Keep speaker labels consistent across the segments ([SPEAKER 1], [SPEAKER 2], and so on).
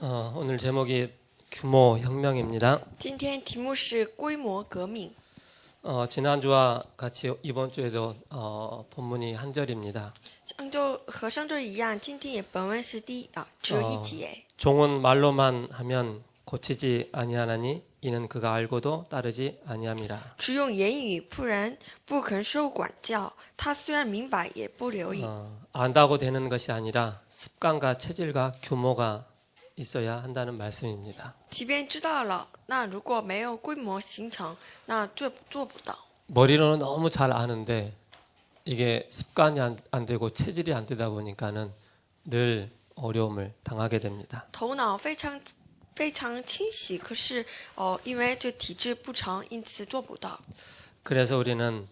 [SPEAKER 1] 오늘 제목이 규모 혁명입니다.
[SPEAKER 2] 今天题目是规模革命。
[SPEAKER 1] 지난주와 같이 이번 주에도 본문이 한 절입니다.
[SPEAKER 2] 上周一样，今天也本文是只有一节。
[SPEAKER 1] 종은 말로만 하면 고치지 아니하나니 이는 그가 알고도 따르지 아니함이라.
[SPEAKER 2] 只用言语，不然不肯受管教。他虽然明白，也不留意。
[SPEAKER 1] 안다고 되는 것이 아니라 습관과 체질과 규모가 있어야 한다는 말씀입니다.
[SPEAKER 2] 即便知道了，那如果没有规模形成，那做不到。
[SPEAKER 1] 머리로는 너무 잘 아는데 이게 습관이 안 되고 체질이 안 되다 보니까는 늘 어려움을 당하게 됩니다.
[SPEAKER 2] 头脑非常清晰，可是因为这体质不成，因此做不到。
[SPEAKER 1] 그래서 우리는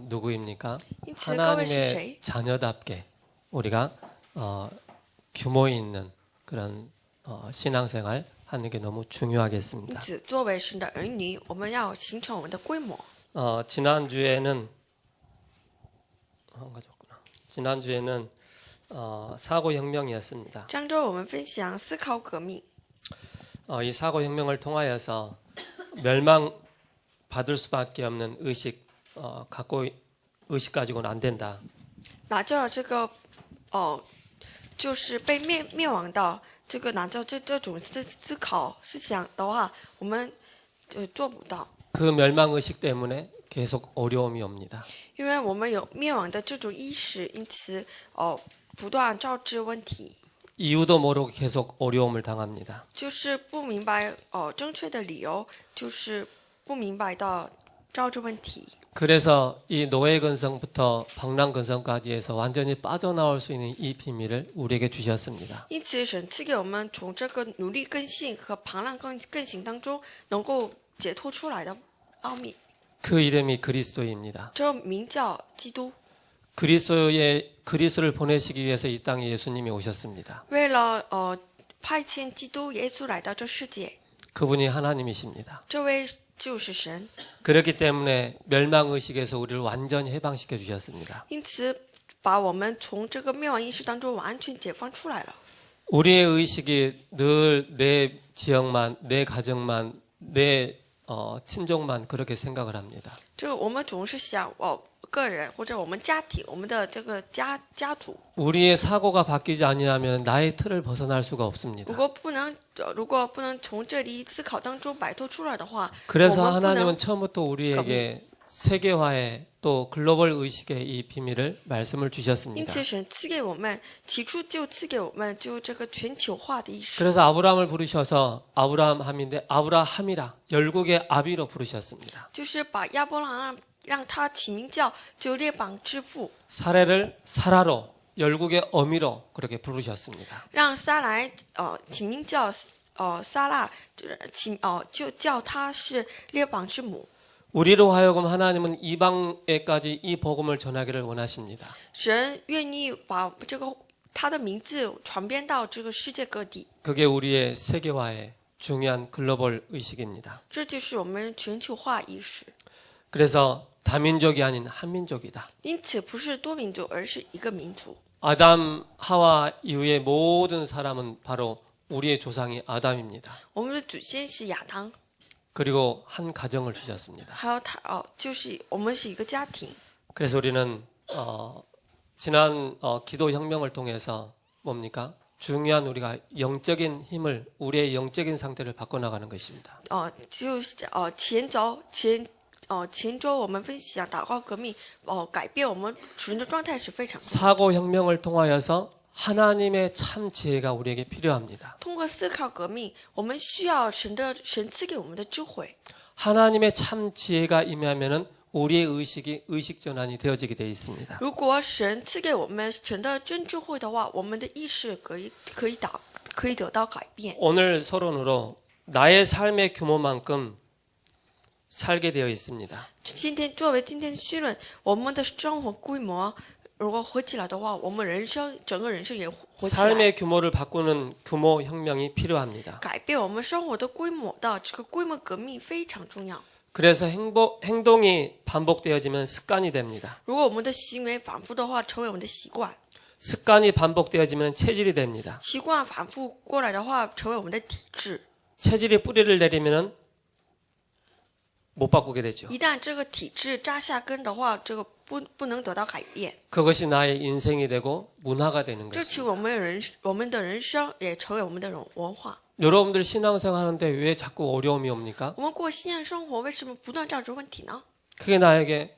[SPEAKER 1] 누구입니까?
[SPEAKER 2] 因此各位是
[SPEAKER 1] 하나님의
[SPEAKER 2] 谁？
[SPEAKER 1] 자녀답게 우리가 규모 있는 그런 신앙생활 하는 게 너무
[SPEAKER 2] 因
[SPEAKER 1] 중요하겠습니다.
[SPEAKER 2] 此作为神的儿女，我们要形成我们的规模。
[SPEAKER 1] 지난주에는 지난주에는 사고 혁명이었습니다.
[SPEAKER 2] 上周我们分享思考革命。
[SPEAKER 1] 이 사고 혁명을 통하여서 멸망 받을 수밖에 없는 의식 의식 가지고는 안 된다.
[SPEAKER 2] 拿着这个就是被灭亡的这个拿着这种思考思想的话，我们做不到。
[SPEAKER 1] 그 멸망 의식 때문에 계속 어려움이 옵니다.
[SPEAKER 2] 因为我们有灭亡的这种意识，因此不断招致问题。
[SPEAKER 1] 이유도 모르고 계속 어려움을 당합니다.
[SPEAKER 2] 就是不明白正确的理由，就是不明白的招致问题。
[SPEAKER 1] 그래서 이 노예 근성부터 방랑 근성까지 해서 완전히 빠져나올 수 있는 이 비밀을 우리에게 주셨습니다.
[SPEAKER 2] 因此，神赐给我们从这个奴隶根性和庞浪根性当中能够解脱出来的奥秘。
[SPEAKER 1] 그 이름이 그리스도입니다.
[SPEAKER 2] 这名叫基督。
[SPEAKER 1] 그리스도를 보내시기 위해서 이 땅에 예수님이 오셨습니다.
[SPEAKER 2] 为了派遣基督耶稣来到这世界，
[SPEAKER 1] 그분이 하나님이십니다.
[SPEAKER 2] 这位就是神。
[SPEAKER 1] 그렇기 때문에 멸망 의식에서 우리를 완전히 해방시켜 주셨습니다.
[SPEAKER 2] 因此，把我们从这个灭亡意识当中完全解放出来了。
[SPEAKER 1] 우리의 의식이 늘 내 지역만, 내 가정만, 내 친족만 그렇게 생각을 합니다.
[SPEAKER 2] 这个我们总是想个人或者我们家庭，我们的这个家族。
[SPEAKER 1] 우리의 사고가 바뀌지 아니하면 나의 틀을 벗어날 수가 없습니다.
[SPEAKER 2] 如果不能从这里思考当中摆脱出来的话，
[SPEAKER 1] 그래서
[SPEAKER 2] 我们不
[SPEAKER 1] 하나님은
[SPEAKER 2] 能
[SPEAKER 1] 처음부터 우리에게 세계화의 또 글로벌 의식의 이 비밀을 말씀을
[SPEAKER 2] 因
[SPEAKER 1] 주셨습니다.
[SPEAKER 2] 此神赐给我们，起初就赐给我们就这个全球化的意识。
[SPEAKER 1] 그래서 아브라함을 부르셔서 아브라함인데 아브라함이라 열국의 아비로 부르셨습니다.
[SPEAKER 2] 就是把亚伯拉罕让他起名叫就列邦之父，
[SPEAKER 1] 사례를 사라로 열국의 어미로 그렇게 부르셨습니다.
[SPEAKER 2] 让撒来起名叫撒拉，就叫他是列邦之母。
[SPEAKER 1] 우리로 하여금 하나님은 이방에까지 이 복음을 전하기를 원하십니다.
[SPEAKER 2] 神愿意把这个他的名字传遍到这个世界各地，
[SPEAKER 1] 그게 우리의 세계화의 중요한 글로벌 의식입니다.
[SPEAKER 2] 这就是我们全球化意识。
[SPEAKER 1] 그래서 다민족이 아닌 한민족이다.
[SPEAKER 2] 因此，不是多民族，而是一个民族。
[SPEAKER 1] 아담 하와 이후의 모든 사람은 바로 우리의 조상이 아담입니다.
[SPEAKER 2] 我们的祖先是亚当，
[SPEAKER 1] 그리고 한 가정을 주셨습니다.
[SPEAKER 2] 还有他就是我们是一个家庭。
[SPEAKER 1] 그래서 우리는 지난 기도 혁명을 통해서 뭡니까? 중요한 우리가 영적인 힘을 우리의 영적인 상태를 바꿔나가는 것입니다.
[SPEAKER 2] 就是前周我们分享祷告革命，改变我们属灵的状态是非常。
[SPEAKER 1] 사고 혁명을 통하여서 하나님의 참 지혜가 우리에게 필요합니다.
[SPEAKER 2] 通过思考革命，我们需要神赐给我们的智慧。
[SPEAKER 1] 하나님의 참 지혜가 임하면은 우리의 의식이 의식 전환이 되어지게 되어 있습니다.
[SPEAKER 2] 如果神赐给我们神的真智慧的话，我们的意识可以得到改变。
[SPEAKER 1] 오늘 서론으로 나의 삶의 규모만큼 살게 되어 있습니다.
[SPEAKER 2] 作为今天的绪论，我们的生活规模如果活起来的话，我们整个人生也活起来。
[SPEAKER 1] 삶의 규모를 바꾸는 규모 혁명이 필요합니다.
[SPEAKER 2] 改变我们生活的规模的这个规模革命非常重要。
[SPEAKER 1] 그래서 행동이 반복되어지면 습관이 됩니다.
[SPEAKER 2] 如果我们的行为反复的话，成为我们的习惯。
[SPEAKER 1] 습관이 반복되어지면 체질이 됩니다.
[SPEAKER 2] 习惯反复过来的话，成为我们的体质。
[SPEAKER 1] 체질이 뿌리를 내리면 못 바꾸게 되죠.
[SPEAKER 2] 一旦这个体质扎下根的话，这个不能得到改变，
[SPEAKER 1] 그것이 나의 인생이 되고 문화가 되는
[SPEAKER 2] 这其
[SPEAKER 1] 것입니다.
[SPEAKER 2] 我们的人生也成为我们的文化。
[SPEAKER 1] 여러분들 신앙생활 하는데 왜 자꾸 어려움이 옵니까?
[SPEAKER 2] 我们过信仰生活，为什么不断造出问题呢？
[SPEAKER 1] 그게 나에게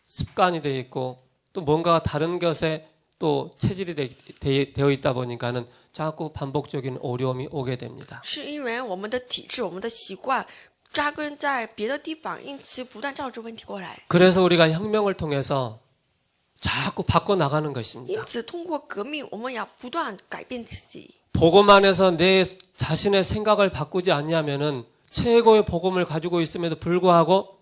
[SPEAKER 1] 습관이 되어 있고 또 뭔가 다른 것에 또 체질이 되어 있다 보니까는 자꾸 반복적인 어려움이 오게 됩니다.
[SPEAKER 2] 是因为我们的体质、我们的习惯扎根在别的地方，因此不断造出问题过来。
[SPEAKER 1] 그래서 우리가 혁명을 통해서 자꾸 바꿔 나가는
[SPEAKER 2] 因
[SPEAKER 1] 것입니다.
[SPEAKER 2] 此，通过革命，我们要不断改变自己。
[SPEAKER 1] 복음 안에서 내 자신의 생각을 바꾸지 않냐면은 최고의 복음을 가지고 있음에도 불구하고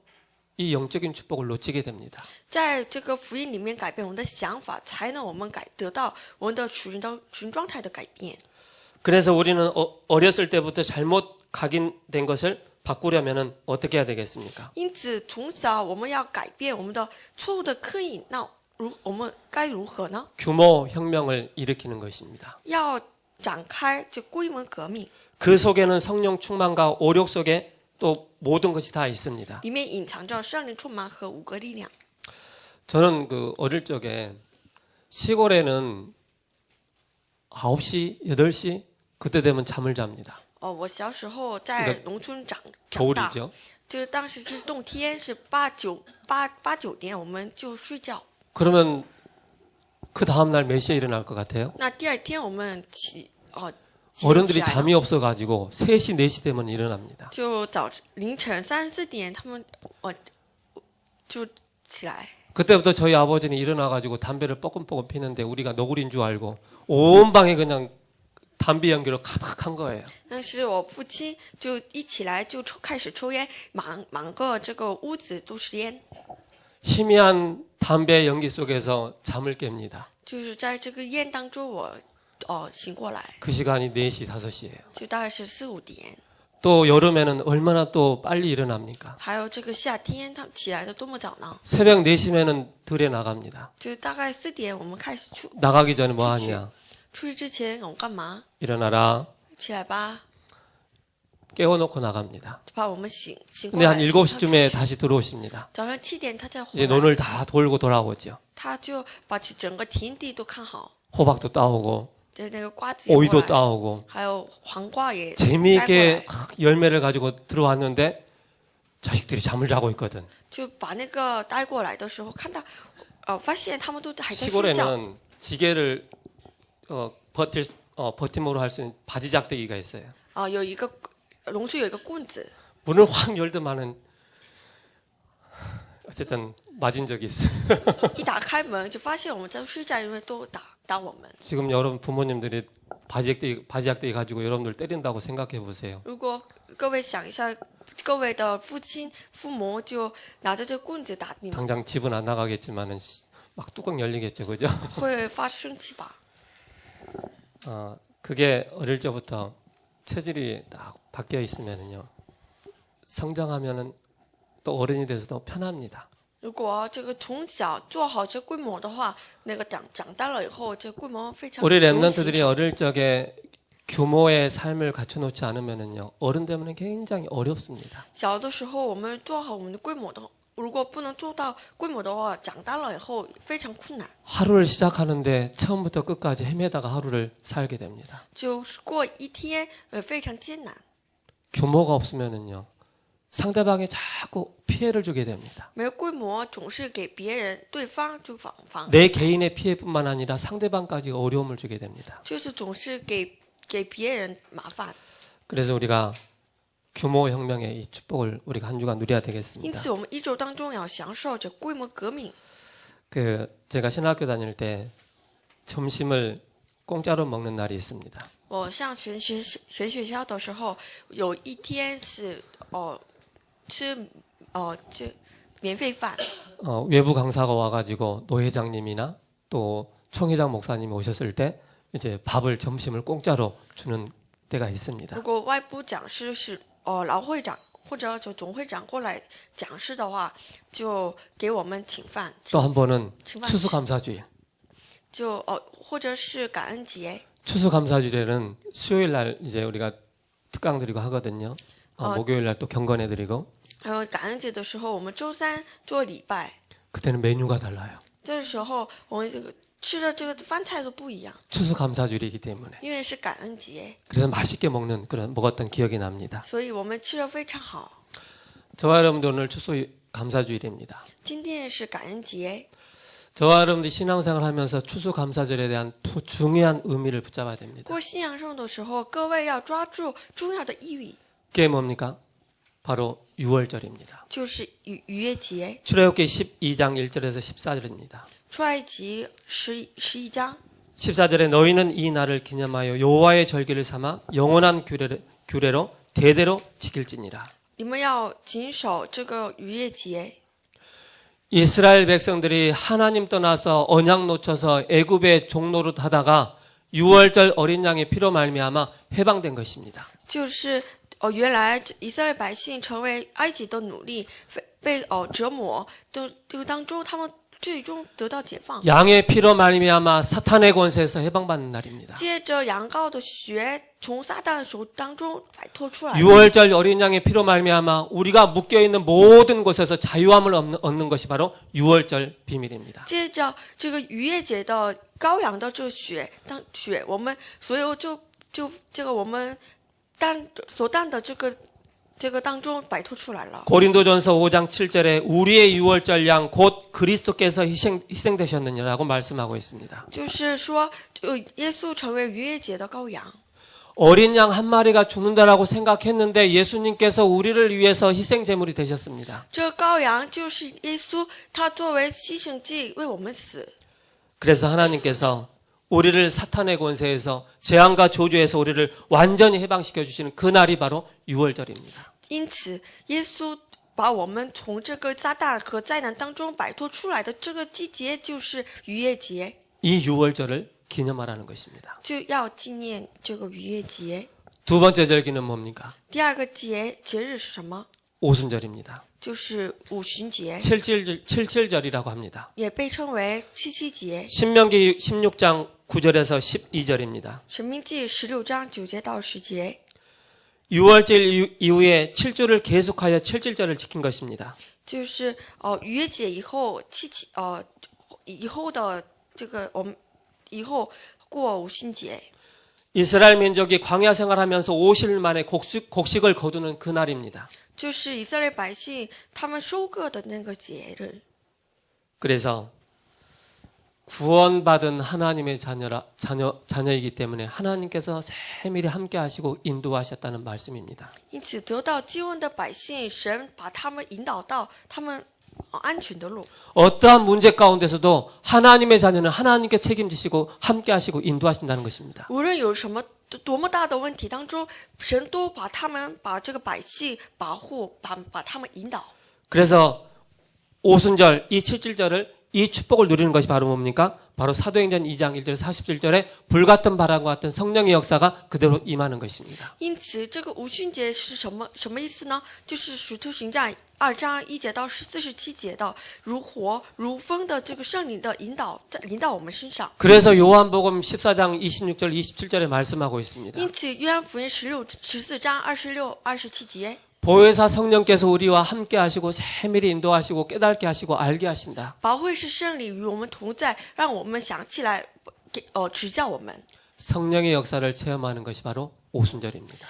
[SPEAKER 1] 이 영적인 축복을 놓치게 됩니다.
[SPEAKER 2] 在这个福音里面改变我们的想法，才能我们得到我们的属灵状态的改变。
[SPEAKER 1] 그래서 우리는 어렸을 때부터 잘못 각인된 것을 바꾸려면은 어떻게 해야 되겠습니까?
[SPEAKER 2] 因此，从小我们要改变我们的错误的刻印，那我们该如何呢？
[SPEAKER 1] 규모 혁명을 일으키는 것입니다.
[SPEAKER 2] 要展开这规模革命，
[SPEAKER 1] 그 속에는 성령 충만과 오력 속에 또 모든 것이 다 있습니다.
[SPEAKER 2] 里面隐藏着圣灵充满和五个力量。
[SPEAKER 1] 저는 그 어릴 적에 시골에는 9시, 8시 그때 되면 잠을 잡니다.
[SPEAKER 2] 我小时候在农村长大，
[SPEAKER 1] 겨울이죠.
[SPEAKER 2] 就是当时是冬天，是8、9点我们就睡觉。
[SPEAKER 1] 그러면 그 다음 날 몇 시에 일어날 것 같아요?
[SPEAKER 2] 那第二天我们起
[SPEAKER 1] 어른들이
[SPEAKER 2] 来了
[SPEAKER 1] 잠이 없어 가지고 3시, 4시 되면 일어납니다.
[SPEAKER 2] 就凌晨3、4点他们就起来。
[SPEAKER 1] 그때부터 저희 아버지는 일어나 가지고 담배를 뻐끔뻐끔 피는데 우리가 너구리인 줄 알고 온 방에 그냥 담배 연기로 가득한 거예요.
[SPEAKER 2] 但是我父亲就一起来就开始抽烟，满个这个屋子都是烟。
[SPEAKER 1] 희미한 담배 연기 속에서 잠을 깹니다.
[SPEAKER 2] 就是在这个烟当中，我醒过来，
[SPEAKER 1] 그 시간이 4시, 5시예요.
[SPEAKER 2] 就大概是4、5点。
[SPEAKER 1] 또 여름에는 얼마나 또 빨리 일어납니까?
[SPEAKER 2] 还有这个夏天，他们起来的多么早呢？
[SPEAKER 1] 새벽 4시면은 들에 나갑니다.
[SPEAKER 2] 就大概4点，我们开始
[SPEAKER 1] 나가기 전에 뭐 하냐?
[SPEAKER 2] 出去之前，我们干嘛？
[SPEAKER 1] 일어나라.
[SPEAKER 2] 起来吧，
[SPEAKER 1] 깨워놓고 나갑니다.
[SPEAKER 2] 就把我们醒过
[SPEAKER 1] 근데
[SPEAKER 2] 来。
[SPEAKER 1] 한 7시쯤에 다시 들어오십니다.
[SPEAKER 2] 早上7点他再回
[SPEAKER 1] 이제
[SPEAKER 2] 来，
[SPEAKER 1] 논을 다 돌고 돌아오죠.
[SPEAKER 2] 他就把整个田地都看好，
[SPEAKER 1] 호박도 따오고
[SPEAKER 2] 就那个瓜子也过
[SPEAKER 1] 오이도
[SPEAKER 2] 来，
[SPEAKER 1] 따오고
[SPEAKER 2] 还有黄瓜也摘过
[SPEAKER 1] 재미있게
[SPEAKER 2] 来，
[SPEAKER 1] 열매를 가지고 들어왔는데 자식들이 잠을 자고 있거든.
[SPEAKER 2] 就把那个带过来的时候，看到发现他们都还在睡觉。
[SPEAKER 1] 시골에는 지게를 버팀으로 할 수 있는 바지작대기가 있어요.
[SPEAKER 2] 有一个农村有一个棍子，
[SPEAKER 1] 문을 확 열더만은 어쨌든 맞은 적이 있어요.
[SPEAKER 2] 一打开门就发现我们在睡觉，因为都打我们。
[SPEAKER 1] 지금 여러분 부모님들이 바지작대기 가지고 여러분들 때린다고 생각해 보세요.
[SPEAKER 2] 如果各位想一下，各位的父母就拿着这棍子打你们，
[SPEAKER 1] 당장 집은 안 나가겠지만은 막 뚜껑 열리겠죠, 그죠?
[SPEAKER 2] 会发生气吧？
[SPEAKER 1] 그게 어릴 적부터 체질이 딱 바뀌어 있으면은요, 성장하면은 또 어른이 돼서도 편합니다.
[SPEAKER 2] 如果这个从小做好这规模的话，那个长大了以后，这规模非常
[SPEAKER 1] 우리
[SPEAKER 2] 容易形
[SPEAKER 1] 랩런트들이
[SPEAKER 2] 成。
[SPEAKER 1] 어릴 적에 규모의 삶을 갖춰놓지 않으면은요, 어른 되면은 굉장히 어렵습니다.
[SPEAKER 2] 小的时候我们做好我们的规模的，如果不能做到规模的话，长大了以后非常困难。
[SPEAKER 1] 하루를 시작하는데 처음부터 끝까지 헤매다가 하루를 살게 됩니다.
[SPEAKER 2] 就是过一天，非常艰难。
[SPEAKER 1] 규모가 없으면은요, 상대방에 자꾸 피해를 주게 됩니다.
[SPEAKER 2] 没有规模，总是给别人对方就防，
[SPEAKER 1] 내 개인의 피해뿐만 아니라 상대방까지 어려움을 주게 됩니다.
[SPEAKER 2] 就是总是给别人麻烦。
[SPEAKER 1] 그래서 우리가 규모 혁명의 이 축복을 우리가 한 주간 누려야
[SPEAKER 2] 因
[SPEAKER 1] 되겠습니다.
[SPEAKER 2] 此，我们一周当中要享受这规模革命。
[SPEAKER 1] 제가 신학교 다닐 때 점심을 공짜로 먹는 날이 있습니다.
[SPEAKER 2] 我上学学校的时候，有一天是吃这免费饭。
[SPEAKER 1] 외부 강사가 와가지고 노회장님이나 또 총회장 목사님이 오셨을 때 이제 밥을 점심을 공짜로 주는 때가 있습니다.
[SPEAKER 2] 如果外部讲师是老会长或者就总会长过来讲师的话，就给我们请饭。
[SPEAKER 1] 또 한 번은
[SPEAKER 2] 칭찬.
[SPEAKER 1] 추수감사주일.
[SPEAKER 2] 或者是感恩节。
[SPEAKER 1] 추수감사주일에는 수요일 날 이제 우리가 특강 드리고 하거든요. 목요일 날 또 경건해 드리고
[SPEAKER 2] 感恩节的时候，我们周三做礼拜，
[SPEAKER 1] 그때는 메뉴가 달라요.
[SPEAKER 2] 这时候我们这个吃的这个饭菜都不一样，
[SPEAKER 1] 추수감사주일이기 때문에
[SPEAKER 2] 因为是感恩节，
[SPEAKER 1] 그래서 맛있게 먹었던 기억이 납니다.
[SPEAKER 2] 所以我们吃的非常好。
[SPEAKER 1] 저와 여러분들 오늘 추수감사주일입니다.
[SPEAKER 2] 今天是感恩节，
[SPEAKER 1] 저와 여러분들이 신앙생활하면서 추수감사절에 대한 중요한 의미를 붙잡아야 됩니다.
[SPEAKER 2] 过信仰生的时候，各位要抓住重要的意义，
[SPEAKER 1] 그게 뭡니까? 바로 유월절입니다.
[SPEAKER 2] 就是逾越节。
[SPEAKER 1] 출애굽기 12장 1절에서 14절입니다.
[SPEAKER 2] 出埃及11章
[SPEAKER 1] 14절에 너희는 이 날을 기념하여 여호와의 절기를 삼아 영원한 규례로 대대로 지킬지니라.
[SPEAKER 2] 你们要谨守这个逾越节。
[SPEAKER 1] 이스라엘 백성들이 하나님 떠나서 언약 놓쳐서 애굽의 종노릇 하다가 유월절 어린 양의 피로 말미암아 해방된 것입니다.
[SPEAKER 2] 就是原来以色列百姓成为埃及的奴隶，被折磨的这个当中，他们最终得到解放。
[SPEAKER 1] 양의 피로 말미암아 사탄의 권세에서 해방받는 날입니다.
[SPEAKER 2] 接着羊羔的血从撒旦的手当中摆脱出来。
[SPEAKER 1] 유월절 어린 양의 피로 말미암아 우리가 묶여 있는 모든 곳에서 자유함을 얻는 것이 바로 유월절 비밀입니다.
[SPEAKER 2] 接着这个逾越节的羔羊的这个血，我们所有这个我们所担的这个当中摆脱出来了。
[SPEAKER 1] 고린도전서 5장 7절에 우리의 유월절 양 곧 그리스도께서 희생되셨느냐라고 말씀하고 있습니다.
[SPEAKER 2] 就是说，耶稣成为逾越节的羔羊。
[SPEAKER 1] 어린 양 한 마리가 죽는다라고 생각했는데 예수님께서 우리를 위해서 희생 제물이 되셨습니다.
[SPEAKER 2] 这羔羊就是耶稣，他作为牺牲祭为我们死。
[SPEAKER 1] 그래서 하나님께서 우리를 사탄의 권세에서 재앙과 저주에서 우리를 완전히 해방시켜 주시는 그 날이 바로 유월절입니다.
[SPEAKER 2] 因此，耶稣把我们从这个撒旦和灾难当中摆脱出来的这个季节，就是逾越节，
[SPEAKER 1] 이 유월절을 기념하라는 것입니다.
[SPEAKER 2] 就要纪念这个逾越节。
[SPEAKER 1] 두 번째 절기는 뭡니까?
[SPEAKER 2] 第二个节日是什么？
[SPEAKER 1] 오순절입니다.
[SPEAKER 2] 就是五旬节，
[SPEAKER 1] 77절이라고 합니다.
[SPEAKER 2] 也被称为七七节。
[SPEAKER 1] 신명기 16장 9절에서 12절입니다.
[SPEAKER 2] 申命记16章9节到10节，
[SPEAKER 1] 유월절 이후에 7주를 계속하여 77절을 지킨 것입니다.
[SPEAKER 2] 就是逾越节以后以后的这个我们以后过五旬节。
[SPEAKER 1] 이스라엘 민족이 광야 생활하면서 50일 만에 곡식을 거두는 그 날입니다.
[SPEAKER 2] 就是以色列百姓他们收割的那个节日。
[SPEAKER 1] 그래서 구원받은 하나님의 자녀이기 때문에 하나님께서 세밀히 함께 하시고 인도하셨다는 말씀입니다.
[SPEAKER 2] 因此得到救恩的百姓，神把他们引导到他们安全的路。
[SPEAKER 1] 어떠한 문제 가운데서도 하나님의 자녀는 하나님께 책임지시고 함께 하시고 인도하신다는 것입니다.
[SPEAKER 2] 无论有什么多么大的问题当中，神都把这个百姓保护，把他们引导。
[SPEAKER 1] 그래서 오순절 이 77절을 이 축복을 누리는 것이 바로 뭡니까? 바로 사도행전 2장 1절 47절에 불같은 바람과 같은 성령의 역사가 그대로 임하는 것입니다.
[SPEAKER 2] 因此，这个五旬节是什么意思呢？就是使徒行传2章1节到47节的如火如风的这个圣灵的引导我们身上。
[SPEAKER 1] 그래서 요한복음 14장 26절 27절에 말씀하고 있습니다.
[SPEAKER 2] 因此，约翰福音14章26、27节。
[SPEAKER 1] 보혜사 성령께서 우리와 함께 하시고 세밀히 인도하시고 깨닫게 하시고 알게 하신다.
[SPEAKER 2] 保惠师圣灵与我们同在，让我们想起来，指教我们。
[SPEAKER 1] 성령의 역사를 체험하는 것이 바로 오순절입니다.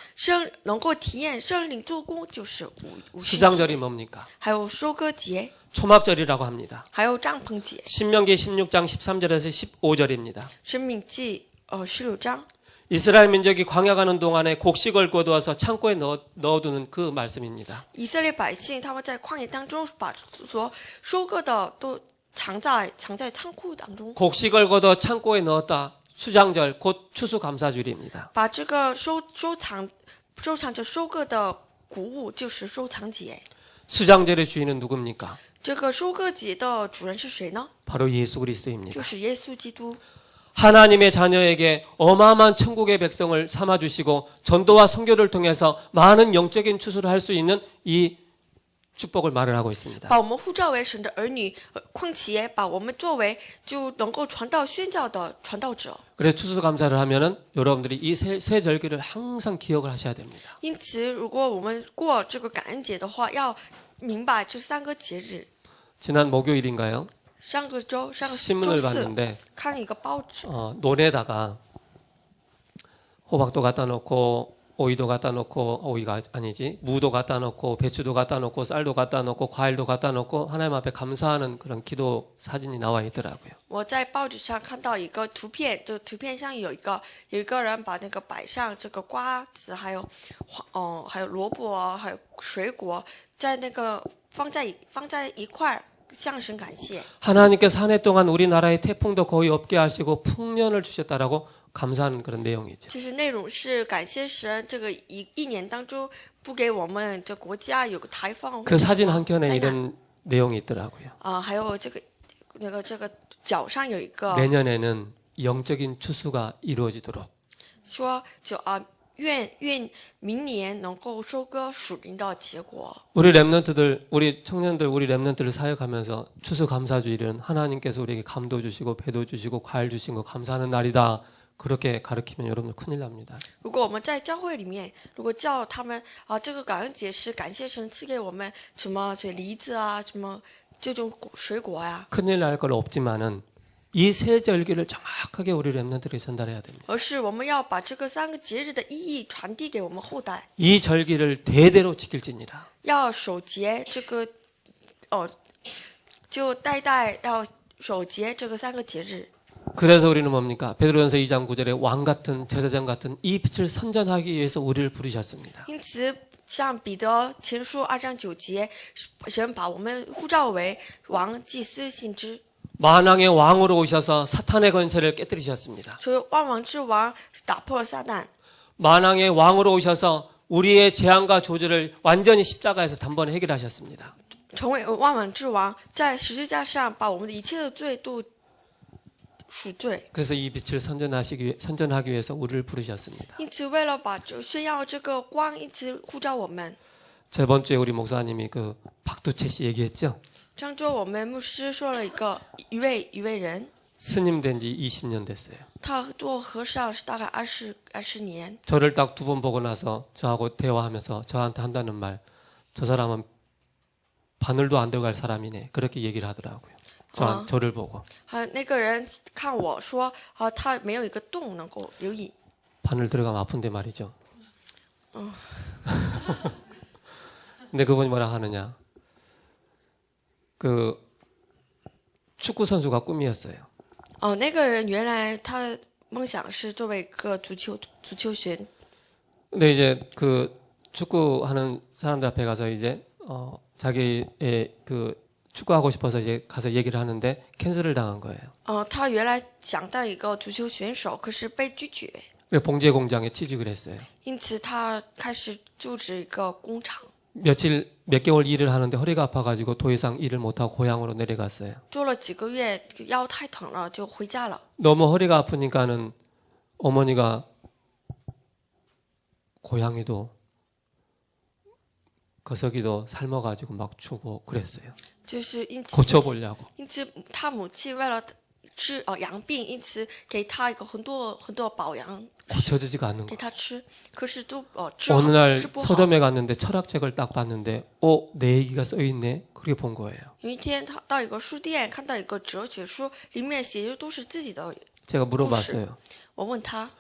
[SPEAKER 2] 能够体验圣灵做工就是五旬
[SPEAKER 1] 수장절이
[SPEAKER 2] 节，
[SPEAKER 1] 뭡니까?
[SPEAKER 2] 还有收割节，
[SPEAKER 1] 초막절이라고 합니다.
[SPEAKER 2] 还有帐篷节。
[SPEAKER 1] 신명기 16장 13절에서 15절입니다.
[SPEAKER 2] 申命记16章。
[SPEAKER 1] 이스라엘 민족이 광야 가는 동안에 곡식을 거두어서 창고에 넣어두는 그 말씀입니다.
[SPEAKER 2] 以色列百姓他们在旷野当中把所收割的都藏在仓库当中，
[SPEAKER 1] 곡식을 거둬 창고에 넣었다. 수장절 곧 추수감사주일입니다.
[SPEAKER 2] 把这个收藏着收割的谷物就是收藏节。
[SPEAKER 1] 수장절의 주인은 누굽니까?
[SPEAKER 2] 这个收割节的主人是谁呢？
[SPEAKER 1] 바로 예수 그리스도입니다.
[SPEAKER 2] 就是耶稣基督。
[SPEAKER 1] 하나님의 자녀에게 어마어마한 천국의 백성을 삼아주시고 전도와 선교를 통해서 많은 영적인 추수를 할 수 있는 이 축복을 말을 하고 있습니다.
[SPEAKER 2] 把我们呼召为神的儿女，况且把我们作为就能够传道宣教的传道者。
[SPEAKER 1] 그래서 추수감사를 하면은 여러분들이 이 세 절기를 항상 기억을 하셔야 됩니다.
[SPEAKER 2] 因此，如果我们过这个感恩节的话，要明白这3个节日。
[SPEAKER 1] 지난 목요일인가요?
[SPEAKER 2] 上个周
[SPEAKER 1] 신문을
[SPEAKER 2] 四
[SPEAKER 1] 봤는데
[SPEAKER 2] 看一个报纸，
[SPEAKER 1] 논에다가 호박도 갖다 놓고 오이도 갖다 놓고 오이가 아니지 무도 갖다 놓고 배추도 갖다 놓고 쌀도 갖다 놓고 과일도 갖다 놓고 하나님 앞에 감사하는 그런 기도 사진이 나와 있더라고요.
[SPEAKER 2] 我在报纸上看到一个图片，就图片上有一个人把那个摆上这个瓜子，还有还有萝卜，还有水果，在那个放在一块儿，向神感谢。
[SPEAKER 1] 하나님께서 한 해 동안 우리나라에 태풍도 거의 없게 하시고 풍년을 주셨다라고 감사하는 그런 내용이죠.
[SPEAKER 2] 就是内容是感谢神，这个一年当中不给我们这国家有个台风。
[SPEAKER 1] 그 사진 한 켠에 이런 내용이 있더라고요.
[SPEAKER 2] 还有这个脚上有一个
[SPEAKER 1] 내년에는 영적인 추수가 이루어지도록
[SPEAKER 2] 说愿明年能够收割属灵的结果。
[SPEAKER 1] 우리 렘넌트들, 우리 청년들, 우리 렘넌트를 사역하면서 추수감사주일은 하나님께서 우리에게 감도 주시고 배도 주시고 과일 주신 거 감사하는 날이다. 그렇게 가르치면 여러분들 큰일 납니다.
[SPEAKER 2] 如果我们在教会里面，如果叫他们这个感恩节是感谢神赐给我们什么这梨子啊，什么这种水果呀，
[SPEAKER 1] 큰일 날 건 없지만은 이 세 절기를 정확하게 우리 렘넌트들이 전달해야 됩니다.
[SPEAKER 2] 而是我们要把这个3个节日的意义传递给我们后代，
[SPEAKER 1] 이 절기를 대대로 지킬지니라.
[SPEAKER 2] 要守节这个就代要守节这个3个节日。
[SPEAKER 1] 그래서 우리는 뭡니까? 베드로전서 2장 9절에 왕 같은 제사장 같은 이 빛을 선전하기 위해서 우리를 부르셨습니다.
[SPEAKER 2] 因此，像彼得前书2章9节，神把我们呼召为王、祭司、先知，
[SPEAKER 1] 만왕의 왕으로 오셔서 사탄의 권세를 깨뜨리셨습니다.
[SPEAKER 2] 所以万王之王打破了撒旦。
[SPEAKER 1] 만왕의 왕으로 오셔서 우리의 재앙과 조절을 완전히 십자가에서 단번에 해결하셨습니다.
[SPEAKER 2] 成为万王之王，在十字架上把我们的一切的罪都赎罪。
[SPEAKER 1] 그래서 이 빛을 선전하기 위해서 우리를 부르셨습니다.
[SPEAKER 2] 因此，为了把宣耀这个光，因此呼召我们。
[SPEAKER 1] 저번 주에 우리 목사님이 그 박두채 씨 얘기했죠.
[SPEAKER 2] 上周我们牧师说了一位人，
[SPEAKER 1] 스님 된 지 20년 됐어요.
[SPEAKER 2] 他做和尚是大概20年。
[SPEAKER 1] 저를 딱 2번 보고 나서 저하고 대화하면서 저한테 한다는 말, 저 사람은 바늘도 안 들어갈 사람이네. 그렇게 얘기를 하더라고요. 저를 보고.
[SPEAKER 2] 那个人看我说他没有一个洞能够留影。
[SPEAKER 1] 바늘 들어가면 아픈데 말이죠. 근데 그분이 뭐라 하느냐. 그 축구 선수가 꿈이었어요.
[SPEAKER 2] 那个人原来他梦想是作为一个足球员。
[SPEAKER 1] 근데 이제 그 축구하는 사람들 앞에 가서 이제 자기의 그 축구하고 싶어서 이제 가서 얘기를 하는데 캔슬을 당한 거예요.
[SPEAKER 2] 他原来想当一个足球选手，可是被拒绝，
[SPEAKER 1] 그래서 봉제 공장에 취직을 했어요.
[SPEAKER 2] 因此他开始就职一个工厂，
[SPEAKER 1] 몇 개월 일을 하는데 허리가 아파가지고 더 이상 일을 못하고 고향으로 내려갔어요.
[SPEAKER 2] 做了几个月，腰太疼了，就回家了。
[SPEAKER 1] 너무 허리가 아프니까는 어머니가 고양이도 거석이도 삶아가지고 막 주고 그랬어요.
[SPEAKER 2] 就是因此，
[SPEAKER 1] 고쳐보려고.
[SPEAKER 2] 因此他母亲为了治养病，因此给他一个很多保养
[SPEAKER 1] 고쳐지지가 않는
[SPEAKER 2] 给
[SPEAKER 1] 거.
[SPEAKER 2] 他吃，可是都
[SPEAKER 1] 어느 날
[SPEAKER 2] 治不好。
[SPEAKER 1] 서점에 갔는데 철학책을 딱 봤는데 내 얘기가 써있네. 그렇게 본 거예요.
[SPEAKER 2] 有一天，他到一个书店，看到一个哲学书，里面写的都是自己的。
[SPEAKER 1] 제가 물어봤어요.
[SPEAKER 2] 我问他，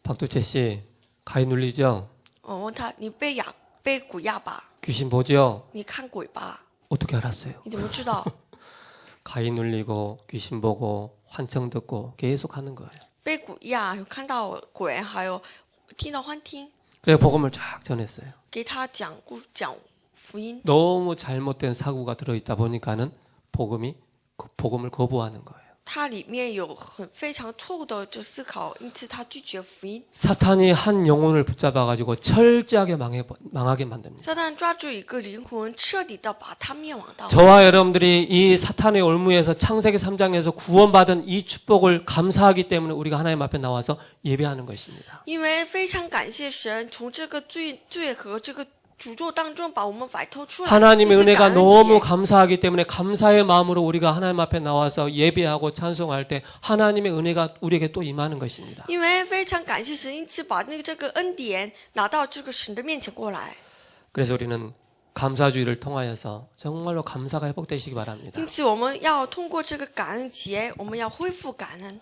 [SPEAKER 1] 박두채 씨 가위 눌리죠?
[SPEAKER 2] 我问他，你被鬼压吧？
[SPEAKER 1] 귀신 보죠?
[SPEAKER 2] 你看鬼吧？
[SPEAKER 1] 어떻게 알았어요?
[SPEAKER 2] 你怎么知道？
[SPEAKER 1] 가위 눌리고 귀신 보고 환청 듣고 계속 하는 거예요.
[SPEAKER 2] 被鬼压，有看到鬼，还有听到幻听，
[SPEAKER 1] 그래서 복음을 쫙 전했어요.
[SPEAKER 2] 给他讲福音。
[SPEAKER 1] 너무 잘못된 사고가 들어있다 보니까는 복음을 거부하는 거예요.
[SPEAKER 2] 它里面有非常错误的这思考，因此他拒绝福音。
[SPEAKER 1] 사탄이 한 영혼을 붙잡아가지고 철저하게 망하게 만듭니다.
[SPEAKER 2] 撒旦抓住一个灵魂，彻底的把他灭亡到。
[SPEAKER 1] 저와 여러분들이 이 사탄의 올무에서 창세기 3장에서 구원받은 이 축복을 감사하기 때문에 우리가 하나님 앞에 나와서 예배하는 것입니다.
[SPEAKER 2] 因为非常感谢神，从这个罪和这个诅咒当中把我们摆脱出来。
[SPEAKER 1] 하나님의
[SPEAKER 2] 因此
[SPEAKER 1] 은혜가
[SPEAKER 2] 感恩
[SPEAKER 1] 너무
[SPEAKER 2] 节
[SPEAKER 1] 감사하기 때문에 감사의 마음으로 우리가 하나님 앞에 나와서 예배하고 찬송할 때 하나님의 은혜가 우리에게 또 임하는 것입니다.
[SPEAKER 2] 因为非常感谢神，因此把这个恩典拿到这个神的面前过来。
[SPEAKER 1] 그래서 우리는 감사주의를 통하여서 정말로 감사가 회복되시기 바랍니다.
[SPEAKER 2] 因此我们要通过这个感恩节，我们要恢复感恩。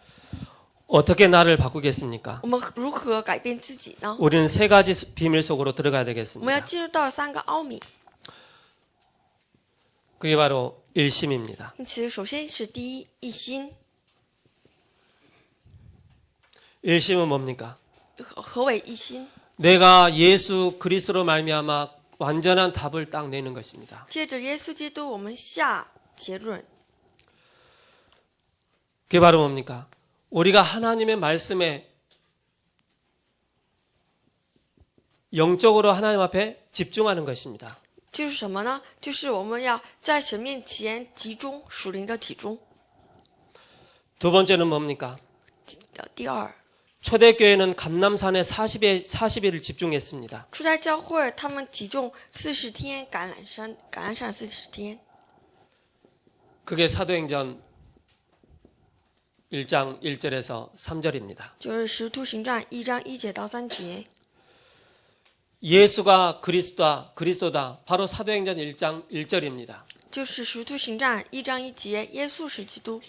[SPEAKER 1] 어떻게 나를 바꾸겠습니까?
[SPEAKER 2] 我们如何改变自己呢？
[SPEAKER 1] 우리는 세 가지 비밀 속으로 들어가야
[SPEAKER 2] 我们要
[SPEAKER 1] 되겠습니다.
[SPEAKER 2] 进入到3个奥秘。
[SPEAKER 1] 그게 바로 일심입니다.
[SPEAKER 2] 因此，首先是第一，一心。
[SPEAKER 1] 일심은 뭡니까?
[SPEAKER 2] 何为一心？
[SPEAKER 1] 내가 예수 그리스도로 말미암아 완전한 답을 딱 내는 것입니다.
[SPEAKER 2] 借着耶稣基督，我们下结论。
[SPEAKER 1] 그게 바로 뭡니까? 우리가 하나님의 말씀에 영적으로 하나님 앞에 집중하는 것입니다.
[SPEAKER 2] 就是什么呢？就是我们要在神面前集中属灵的集中。
[SPEAKER 1] 두 번째는 뭡니까?
[SPEAKER 2] 第二，
[SPEAKER 1] 초대교회는 감남산에 40일을 집중했습니다.
[SPEAKER 2] 初代教会他们集中40天橄榄山40天。
[SPEAKER 1] 그게 사도행전 1장 1절에서 3절입니다.
[SPEAKER 2] 就是使徒行传1章1节到3节。
[SPEAKER 1] 예수가 그리스도다. 바로 사도행전 1장 1절입니다.
[SPEAKER 2] 就是使徒行传1章1节，耶稣是基督。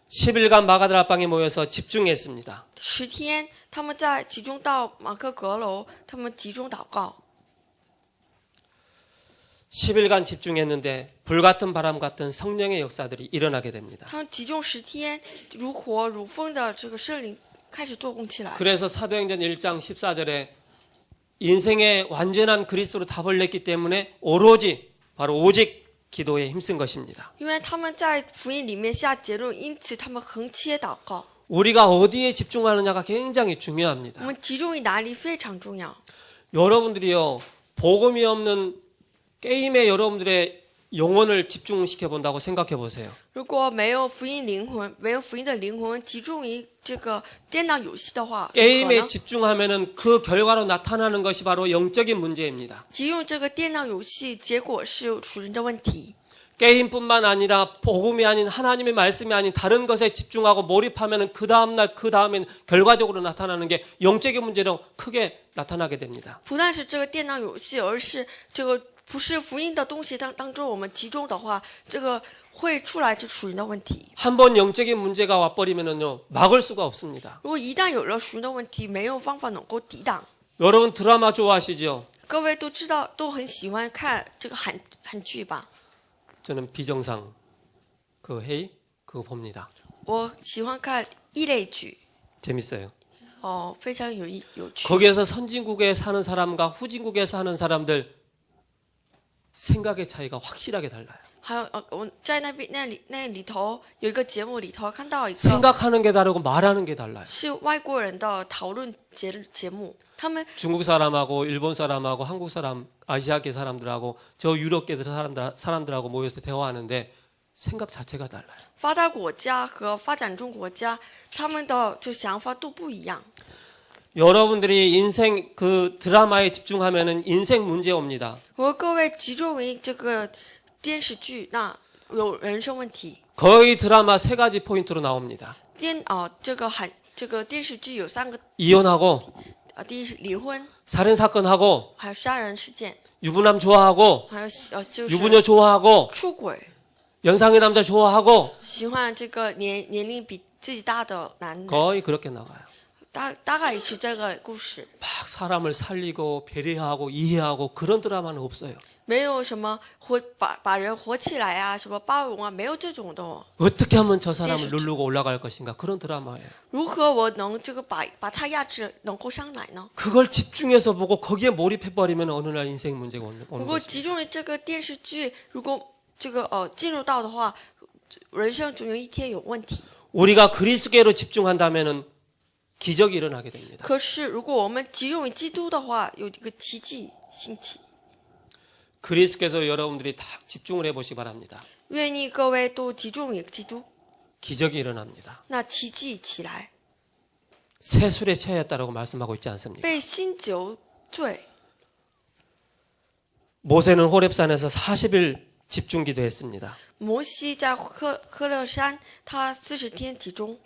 [SPEAKER 1] 10일간 마가다락방에 모여서 집중했습니다.
[SPEAKER 2] 10天，他们在集中到马可阁楼，他们集中祷告。
[SPEAKER 1] 10일간 집중했는데 불같은 바람 같은 성령의 역사들이 일어나게 됩니다.
[SPEAKER 2] 他们集中10天，如火如风的这个圣灵开始做工起来。
[SPEAKER 1] 그래서 사도행전 1장 14절에 인생의 완전한 그리스도로 답을 냈기 때문에 오직 기도에 힘쓴 것입니다.
[SPEAKER 2] 因为他们在福音里面下结论，因此他们横切祷告。
[SPEAKER 1] 우리가 어디에 집중하느냐가 굉장히 중요합니다.
[SPEAKER 2] 我们集中于哪里非常重要。
[SPEAKER 1] 여러분들이요, 복음이 없는 게임에 여러분들의 영혼을 집중시켜 본다고 생각해 보세요.
[SPEAKER 2] 如果没有福音灵魂，没有福音的灵魂集中于这个电脑游戏的话，如何
[SPEAKER 1] 게임에
[SPEAKER 2] 呢？
[SPEAKER 1] 집중하면은 그 결과로 나타나는 것이 바로 영적인 문제입니다.
[SPEAKER 2] 集中这个电脑游戏，结果是属灵的问题。
[SPEAKER 1] 게임뿐만 아니라 복음이 아닌 하나님의 말씀이 아닌 다른 것에 집중하고 몰입하면은 그 다음날 그 다음엔 결과적으로 나타나는 게 영적인 문제로 크게 나타나게 됩니다.
[SPEAKER 2] 不但是这个电脑游戏，而是这个不是福音的东西当中，我们集中的话，这个会出来这属灵的问题。
[SPEAKER 1] 한번 영적인 문제가 와버리면은요, 막을 수가 없습니다.
[SPEAKER 2] 如果一旦有了属灵的问题，没有方法能够抵挡。
[SPEAKER 1] 여러분 드라마 좋아하시죠?
[SPEAKER 2] 各位都知道，都很喜欢看这个韩剧吧？
[SPEAKER 1] 저는 비정상 그 회의 그거 봅니다.
[SPEAKER 2] 我喜欢看异类剧，
[SPEAKER 1] 재밌어요.
[SPEAKER 2] 非常有趣。
[SPEAKER 1] 거기에서 선진국에 사는 사람과 후진국에 사는 사람들 생각의 차이가 확실하게 달라요.
[SPEAKER 2] 还有我在那里头有一个节目里头看到一个
[SPEAKER 1] 생각하는 게 다르고 말하는 게 달라요.
[SPEAKER 2] 是外国人的讨论节目，他们
[SPEAKER 1] 중국 사람하고 일본 사람하고 한국 사람, 아시아계 사람들하고 저 유럽계 사람들하고 모여서 대화하는데 생각 자체가 달라요.
[SPEAKER 2] 发达国家和发展中国家，他们的这想法都不一样。
[SPEAKER 1] 여러분들이 인생 그 드라마에 집중하면은 인생 문제 옵니다.
[SPEAKER 2] 我和各位集中于这个电视剧，那有人生问题。
[SPEAKER 1] 거의 드라마 세 가지 포인트로 나옵니다.
[SPEAKER 2] 这个电视剧有3个，
[SPEAKER 1] 이혼하고
[SPEAKER 2] 第一是离婚，
[SPEAKER 1] 살인 사건하고
[SPEAKER 2] 还有杀人事件，
[SPEAKER 1] 유부남 좋아하고
[SPEAKER 2] 还有就是
[SPEAKER 1] 유부녀 좋아하고
[SPEAKER 2] 出轨，
[SPEAKER 1] 연상의 남자 좋아하고
[SPEAKER 2] 喜欢这个年龄比自己大的男人，
[SPEAKER 1] 거의 그렇게 나가요.
[SPEAKER 2] 大概是这个故事。
[SPEAKER 1] 막 사람을 살리고 배려하고 이해하고 그런 드라마는 없어요.
[SPEAKER 2] 没有什么把人活起来啊，什么包容啊，没有这种的。
[SPEAKER 1] 어떻게 하면 저 사람을 누르고 올라갈 것인가 그런 드라마예요.
[SPEAKER 2] 如何我能这个把他压制，能够上来呢？
[SPEAKER 1] 그걸 집중해서 보고 거기에 몰입해버리면 어느 날 인생 문제가 오는
[SPEAKER 2] 如果
[SPEAKER 1] 것입니다.
[SPEAKER 2] 集中于这个电视剧，如果这个进入到的话，人生总有一天有问题。
[SPEAKER 1] 우리가 그리스도께로 집중한다면은 기적이 일어나게 됩니다.
[SPEAKER 2] 可是如果我们集中于基督的话，有一个奇迹兴起。
[SPEAKER 1] 그리스도께서 여러분들이 다 집중을 해보시기 바랍니다.
[SPEAKER 2] 愿意各位都集中于基督，
[SPEAKER 1] 기적이 일어납니다.
[SPEAKER 2] 那奇迹起来，
[SPEAKER 1] 새 술에 취하였다라고 말씀하고 있지 않습니까?
[SPEAKER 2] 被新酒醉，
[SPEAKER 1] 모세는 호렙산에서 40일 집중 기도했습니다.
[SPEAKER 2] 摩西在赫勒山，他40天集中。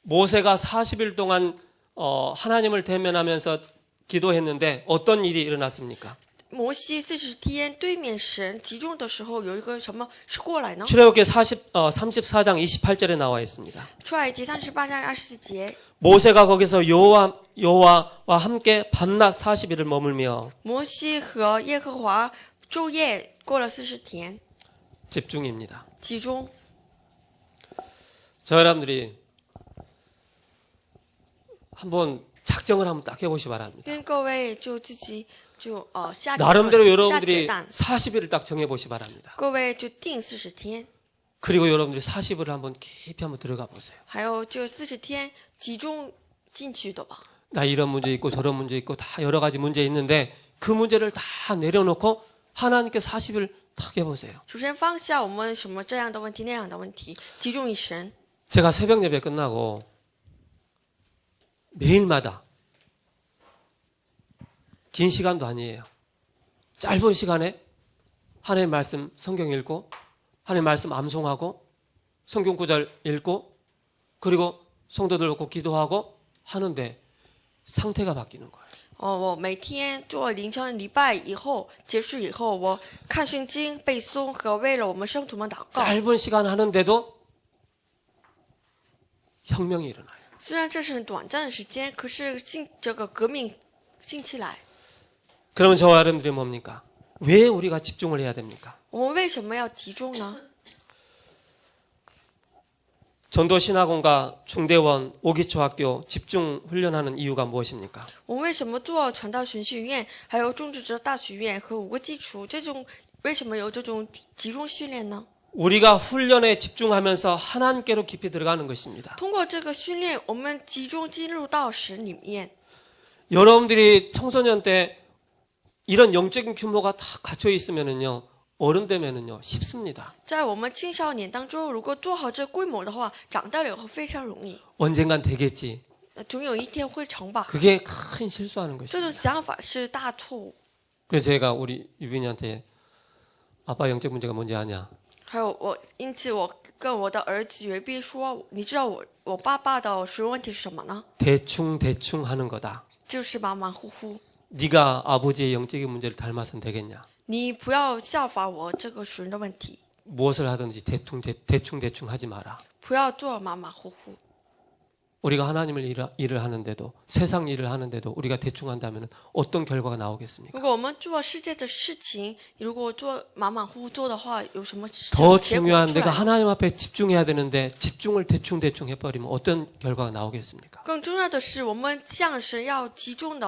[SPEAKER 1] 모세가 40일 동안 하나님을 대면하면서 기도했는데 어떤 일이 일어났습니까?
[SPEAKER 2] 摩西40天对面神集中的时候，有一个什么事过来呢？
[SPEAKER 1] 출애굽기 34장 28절에 나와 있습니다.
[SPEAKER 2] 出埃及38章24节，
[SPEAKER 1] 모세가 거기서 여호와와 함께 밤낮 40일을 머물며
[SPEAKER 2] 摩西和耶和华昼夜过了40天，
[SPEAKER 1] 집중입니다.
[SPEAKER 2] 集中。
[SPEAKER 1] 저 여러분들이 한번 작정을 한번 딱 해보시 바랍니다.
[SPEAKER 2] 跟各位就自己就下决
[SPEAKER 1] 나름대로
[SPEAKER 2] 下
[SPEAKER 1] 여러분들이
[SPEAKER 2] 决断，
[SPEAKER 1] 40일을 딱 정해보시 바랍니다.
[SPEAKER 2] 各位就定40天，
[SPEAKER 1] 그리고 여러분들이 40일을 한번 깊이 한번 들어가 보세요.
[SPEAKER 2] 还有这40天集中进去的吧。
[SPEAKER 1] 나 이런 문제 있고 저런 문제 있고 다 여러 가지 문제 있는데 그 문제를 다 내려놓고 하나님께 40일 딱 해보세요.
[SPEAKER 2] 首先放下我们什么这样的问题那样的问题，集中于神。
[SPEAKER 1] 제가 새벽 예배 끝나고 매일마다 긴 시간도 아니에요. 짧은 시간에 하나님의 말씀 성경 읽고 하나님의 말씀 암송하고 성경 구절 읽고 그리고 성도들 놓고 기도하고 하는데 상태가 바뀌는 거예요.
[SPEAKER 2] 我每天做凌晨礼拜以后结束以后，我看圣经背诵和为了我们圣徒们祷告。
[SPEAKER 1] 짧은 시간 하는데도 혁명이 일어나요.
[SPEAKER 2] 虽然这是很短暂的时间，可是这个革命兴起来。
[SPEAKER 1] 그러면 저와 여러분들이 뭡니까? 왜 우리가 집중을 해야 됩니까?
[SPEAKER 2] 我们为什么要集中呢？
[SPEAKER 1] 전도신학원과 중대원, 오기초학교 집중 훈련하는 이유가 무엇입니까?
[SPEAKER 2] 我们为什么做传道神学院，还有种植者大学院和5个基础这种，为什么有这种集中训练呢？
[SPEAKER 1] 우리가 훈련에 집중하면서 하나님께로 깊이 들어가는 것입니다.
[SPEAKER 2] 通过这个训练，我们集中进入到神里面。
[SPEAKER 1] 여러분들이 청소년 때 이런 영적인 규모가 다 갖춰 있으면은요, 어른 되면은요 쉽습니다.
[SPEAKER 2] 在我们青少年当中，如果做好这规模的话，长大了以后非常容易。
[SPEAKER 1] 언젠간 되겠지.
[SPEAKER 2] 总有一天会成吧。
[SPEAKER 1] 그게 큰 실수하는
[SPEAKER 2] 这
[SPEAKER 1] 것입니다.
[SPEAKER 2] 种想法是大错误。
[SPEAKER 1] 그래서 제가 우리 유빈이한테 아빠 영적 문제가 뭔지 아냐?
[SPEAKER 2] 还有因此我跟我的儿子约必说，你知道我爸爸的水问题是什么呢？
[SPEAKER 1] 대충 하는 거다.
[SPEAKER 2] 就是马马虎虎。
[SPEAKER 1] 네가 아버지의 영적인 문제를 닮아서는 되겠냐?
[SPEAKER 2] 你不要效法我这个水的问题，
[SPEAKER 1] 무엇을 하든지 대충 하지 마라.
[SPEAKER 2] 不要做马马虎虎。
[SPEAKER 1] 우리가 하나님을 일을 하는데도 세상 일을 하는데도 우리가 대충 한다면 어떤 결과가 나오겠습니까?
[SPEAKER 2] 如果我们做世界的事情，如果做马马虎虎做的话，有什么
[SPEAKER 1] 더
[SPEAKER 2] 结果
[SPEAKER 1] 중요한
[SPEAKER 2] 出
[SPEAKER 1] 내가
[SPEAKER 2] 来？
[SPEAKER 1] 하나님 앞에 집중해야 되는데 집중을 대충 해버리면 어떤 결과가 나오겠습니까?
[SPEAKER 2] 更重要的是，我们向神要集中。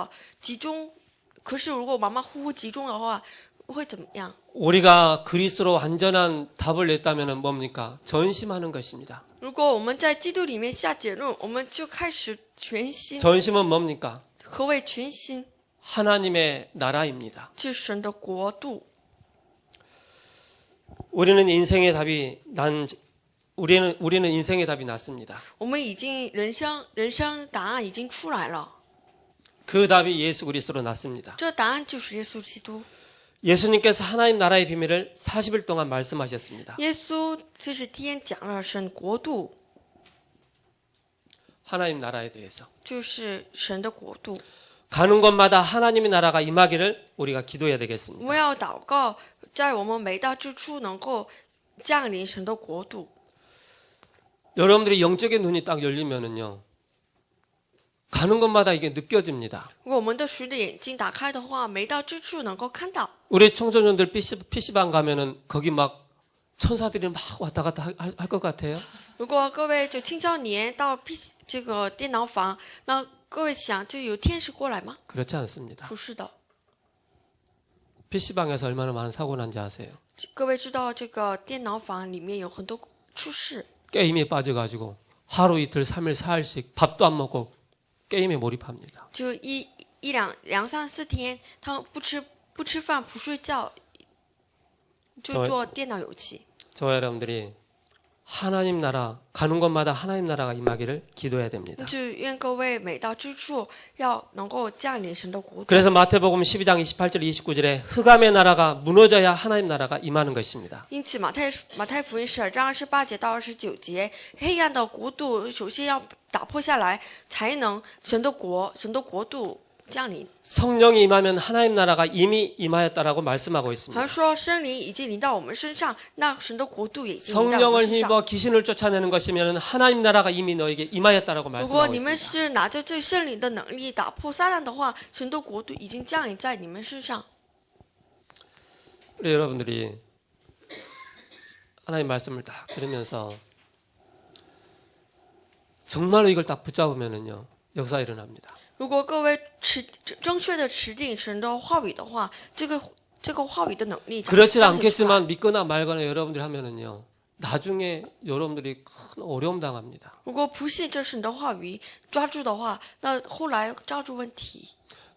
[SPEAKER 2] 可是如果马马虎虎集中的话，会怎么样？
[SPEAKER 1] 우리가 그리스도로 완전한 답을 냈다면 뭡니까? 전심하는 것입니다.
[SPEAKER 2] 如果我们在基督里面下结论，我们就开始全心。
[SPEAKER 1] 전심은 뭡니까?
[SPEAKER 2] 何谓全心？
[SPEAKER 1] 하나님의 나라입니다.
[SPEAKER 2] 是神的国度。
[SPEAKER 1] 우리는 인생의 답이 났습니다.
[SPEAKER 2] 我们已经人生答案已经出来了，
[SPEAKER 1] 그 답이 예수 그리스도로 났습니다.
[SPEAKER 2] 这答案就是耶稣基督。
[SPEAKER 1] 예수님께서 하나님 나라의 비밀을 40일 동안 말씀하셨습니다.
[SPEAKER 2] 耶稣40天讲了神国度，
[SPEAKER 1] 하나님 나라에 대해서.
[SPEAKER 2] 就是神的国度。
[SPEAKER 1] 가는 곳마다 하나님의 나라가 임하기를 우리가 기도해야
[SPEAKER 2] 我
[SPEAKER 1] 되겠습니다.
[SPEAKER 2] 们要祷告，在我们每到之处能够降临神的国度。
[SPEAKER 1] 여러분들이 영적인 눈이 딱 열리면은요. 가는 곳마다 이게 느껴집니다.
[SPEAKER 2] 如果我们的属的眼睛打开的话，每到之处能够看到。
[SPEAKER 1] 우리 청소년들 PC방 가면은 거기 막 천사들이 막 왔다 갔다 할 것 같아요.
[SPEAKER 2] 如果各位就青少年到这个电脑房，那各位想就有天使过来吗？
[SPEAKER 1] 그렇지 않습니다.
[SPEAKER 2] 不是的。
[SPEAKER 1] PC방에서 얼마나 많은 사고 난지 아세요?
[SPEAKER 2] 各位知道这个电脑房里面有很多出事，
[SPEAKER 1] 게임에 빠져가지고 하루 이틀 3일 4일씩 밥도 안 먹고 게임에 몰입합니다.
[SPEAKER 2] 就两三四天，他们不吃饭不睡觉，就做电脑游戏。
[SPEAKER 1] 저와 여러분들이 하나님 나라 가는 곳마다 하나님 나라가 임하기를 기도해야 됩니다.
[SPEAKER 2] 就愿各位每到之处要能够降临神的国度。
[SPEAKER 1] 그래서 마태복음 12장 28절 29절에 흑암의 나라가 무너져야 하나님 나라가 임하는 것입니다.
[SPEAKER 2] 因此马太福音12章28节到29节，黑暗的国度首先要打破下来，才能神的国度降临。
[SPEAKER 1] 성령이 임하면 하나님 나라가 이미 임하였다라고 말씀하고
[SPEAKER 2] 好
[SPEAKER 1] 있습니다.
[SPEAKER 2] 像说圣灵已经临到我们身上，那神的国度也已经临到我
[SPEAKER 1] 성령을
[SPEAKER 2] 们身上。
[SPEAKER 1] 힘입어 귀신을 쫓아내는 것이면 하나님 나라가 이미 너에게 임하였다라고
[SPEAKER 2] 如果
[SPEAKER 1] 말씀하고
[SPEAKER 2] 你们
[SPEAKER 1] 있습니다.
[SPEAKER 2] 是拿着这圣灵的能力打破撒旦的话，神的国度已经降临在你们身上。
[SPEAKER 1] 우리 여러분들이 하나님 말씀을 딱 들으면서 정말로 이걸 딱 붙잡으면은요 역사 일어납니다.
[SPEAKER 2] 如果各位正确的持定神的话语的话，这个话语的能力
[SPEAKER 1] 그렇지
[SPEAKER 2] 彰显出来。
[SPEAKER 1] 않겠지만 믿거나 말거나 여러분들이 하면은요 나중에 여러분들이 큰 어려움 당합니다.
[SPEAKER 2] 如果不信这神的话语抓住的话，那后来抓住问题。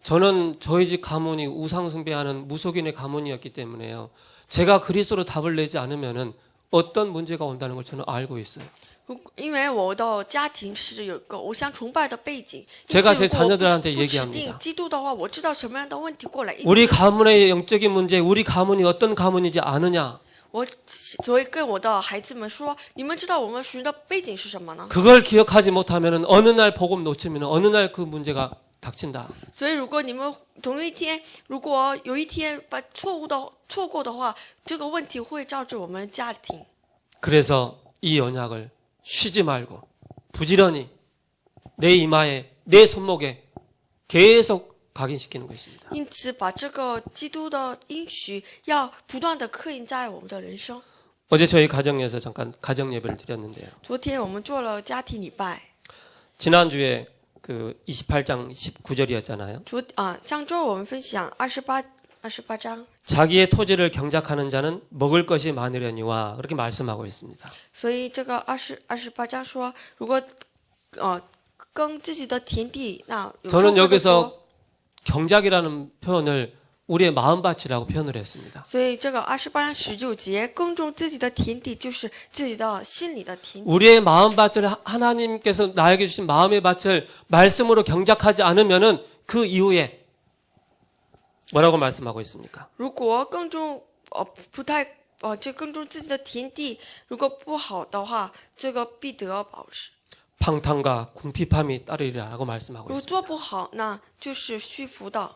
[SPEAKER 1] 저는 저희 집 가문이 우상 숭배하는 무속인의 가문이었기 때문에요. 제가 그리스도로 답을 내지 않으면은 어떤 문제가 온다는 걸 저는 알고 있어요.
[SPEAKER 2] 因为我的家庭是有个偶像崇拜的背景，
[SPEAKER 1] 제가 제
[SPEAKER 2] 因此如果
[SPEAKER 1] 자녀들한테
[SPEAKER 2] 不持
[SPEAKER 1] 얘기합니다.
[SPEAKER 2] 定基督的话，我知道什么样的问题过来。
[SPEAKER 1] 우리 가문의 영적인 문제, 우리 가문이 어떤 가문인지 아느냐?
[SPEAKER 2] 所以跟我的孩子们说，你们知道我们属灵的背景是什么呢？
[SPEAKER 1] 그걸 기억하지 못하면은 어느 날 복음 놓치면 어느 날 그 문제가 닥친다.
[SPEAKER 2] 所以如果你们同一天，如果有一天把错过的话，这个问题会照着我们家庭。
[SPEAKER 1] 그래서 이 언약을 쉬지 말고 부지런히 내 이마에 내 손목에 계속 각인시키는 것입니다.
[SPEAKER 2] 因此，把这个基督的应许要不断的刻印在我们的人生。
[SPEAKER 1] 어제 저희 가정에서 잠깐 가정 예배를 드렸는데요.
[SPEAKER 2] 昨天我们做了家庭礼拜，
[SPEAKER 1] 지난주에 그 28장 19절이었잖아요.
[SPEAKER 2] 上周我们分享28章，
[SPEAKER 1] 자기의 토지를 경작하는 자는 먹을 것이 많으려니와 그렇게 말씀하고 있습니다.
[SPEAKER 2] 所以这个28章说，如果耕自己的田地，那有收
[SPEAKER 1] 저는
[SPEAKER 2] 获的
[SPEAKER 1] 여기서
[SPEAKER 2] 多。
[SPEAKER 1] 경작이라는 표현을 우리의 마음밭이라고 표현을 했습니다.
[SPEAKER 2] 所以这个28章19节，耕种自己的田地，就是自己的心里的田地。
[SPEAKER 1] 우리의 마음밭을 하나님께서 나에게 주신 마음의 밭을 말씀으로 경작하지 않으면은 그 이후에 뭐라고 말씀하고 있습니까?
[SPEAKER 2] 如果耕种这耕种自己的田地，如果不好的话，这个必得饱食。
[SPEAKER 1] 방탕과 궁핍함이 따르리라고 말씀하고
[SPEAKER 2] 如果
[SPEAKER 1] 있습니다.
[SPEAKER 2] 做不好，那就是虚浮的。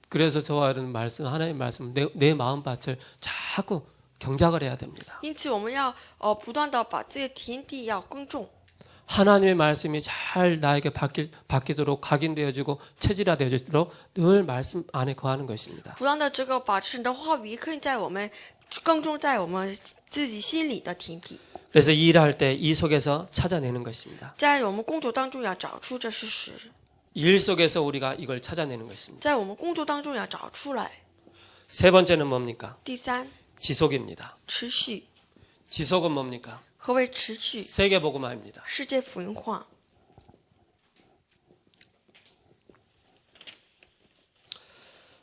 [SPEAKER 1] 그래서 저와 이런 말씀, 하나님 말씀, 내 마음밭을 자꾸 경작을 해야 됩니다.
[SPEAKER 2] 因此，我们要不断的把这些田地要耕种。
[SPEAKER 1] 하나님의 말씀이 잘 나에게 바뀌도록 각인되어지고 체질화되어지도록 늘 말씀 안에 거하는 것입니다.
[SPEAKER 2] 不断的这个把神的话语刻印在我们耕种在我们自己心里的田地。
[SPEAKER 1] 그래서 일할 때 이 속에서 찾아내는 것입니다.
[SPEAKER 2] 在我们工作当中要找出这事实，
[SPEAKER 1] 일 속에서 우리가 이걸 찾아내는 것입니다.
[SPEAKER 2] 在我们工作当中要找出来。
[SPEAKER 1] 세 번째는 뭡니까?
[SPEAKER 2] 第三，
[SPEAKER 1] 지속입니다.
[SPEAKER 2] 持续。
[SPEAKER 1] 지속은 뭡니까?
[SPEAKER 2] 何谓持续？
[SPEAKER 1] 세계복음화입니다.
[SPEAKER 2] 世界福音化。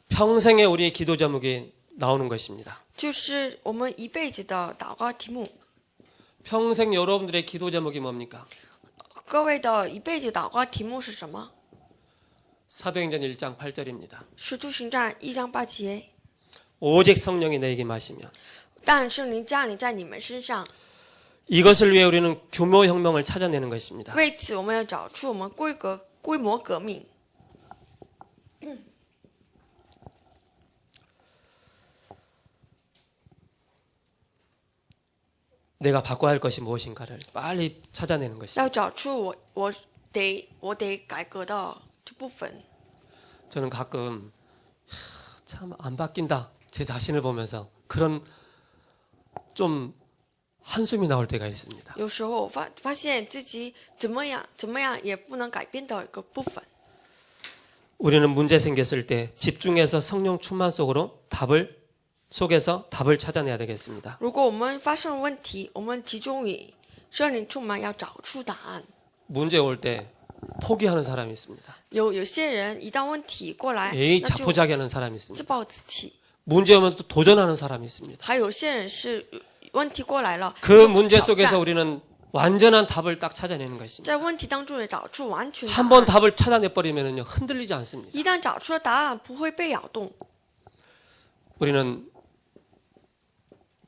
[SPEAKER 1] 평생의 우리의 기도 제목이 나오는 것입니다.
[SPEAKER 2] 就是我们一辈子的祷告题目。
[SPEAKER 1] 평생 여러분들의 기도 제목이 뭡니까?
[SPEAKER 2] 各位的一辈子祷告题目是什么？
[SPEAKER 1] 사도행전 1장 8절입니다.
[SPEAKER 2] 使徒行传1章8节。
[SPEAKER 1] 오직 성령이 너에게 마시면
[SPEAKER 2] 但圣灵降临在你们身上，
[SPEAKER 1] 이것을 위해 우리는 규모 혁명을 찾아내는 것입니다.
[SPEAKER 2] 为此我们要找出我们规模革命。
[SPEAKER 1] 내가 바꿔야 할 것이 무엇인가를 빨리 찾아내는 것입니다.
[SPEAKER 2] 要找出我得改革的这部分。
[SPEAKER 1] 저는 가끔 참 안 바뀐다 제 자신을 보면서 그런 좀 한숨이 나올 때가 있습니다.
[SPEAKER 2] 有时候我发现自己怎么样也不能改变的一个部分。
[SPEAKER 1] 우리는 문제 생겼을 때 집중해서 성령 충만 속에서 답을 찾아내야 되겠습니다.
[SPEAKER 2] 如果我们发生问题，我们集中于圣灵充满，要找出答案。
[SPEAKER 1] 문제 올 때 포기하는 사람이 있습니다.
[SPEAKER 2] 有些人一旦问题过来，
[SPEAKER 1] 에이
[SPEAKER 2] 那就
[SPEAKER 1] 자포자기하는 사람이
[SPEAKER 2] 自
[SPEAKER 1] 있습니다.
[SPEAKER 2] 暴自弃。
[SPEAKER 1] 문제 오면 또 도전하는 사람이 있습니다.
[SPEAKER 2] 还有些人是问题过来了，
[SPEAKER 1] 그
[SPEAKER 2] 就
[SPEAKER 1] 문제
[SPEAKER 2] 挑
[SPEAKER 1] 속에서
[SPEAKER 2] 战
[SPEAKER 1] 우리는 완전한 답을 딱 찾아내는 것입니다.
[SPEAKER 2] 在问题当中也找出完全答
[SPEAKER 1] 한 번
[SPEAKER 2] 案。
[SPEAKER 1] 답을 찾아내버리면요 흔들리지 않습니다.
[SPEAKER 2] 一旦找出了答案，不会被摇动。
[SPEAKER 1] 우리는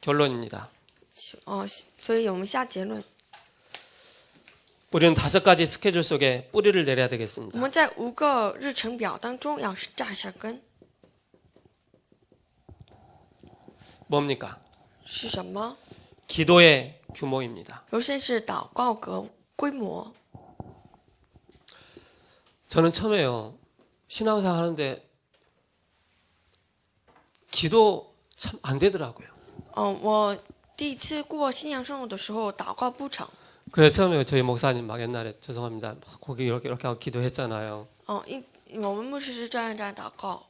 [SPEAKER 1] 결론입니다.
[SPEAKER 2] 所以我们下结论，
[SPEAKER 1] 우리는 5가지 스케줄 속에 뿌리를 내려야
[SPEAKER 2] 我
[SPEAKER 1] 되겠습니다.
[SPEAKER 2] 们在5个日程表当中要扎下根。
[SPEAKER 1] 뭡니까?
[SPEAKER 2] 是什么？
[SPEAKER 1] 기도의 규모입니다.
[SPEAKER 2] 首先是祷告格规模。
[SPEAKER 1] 저는 처음에요 신앙생활 하는데 기도 참 안 되더라고요.
[SPEAKER 2] 我第一次过信仰生活的时候，祷告不成。
[SPEAKER 1] 그래서 처음에 저희 목사님 막 옛날에 죄송합니다. 막 거기 이렇게 하고 기도했잖아요.
[SPEAKER 2] 我们牧师是这样祷告。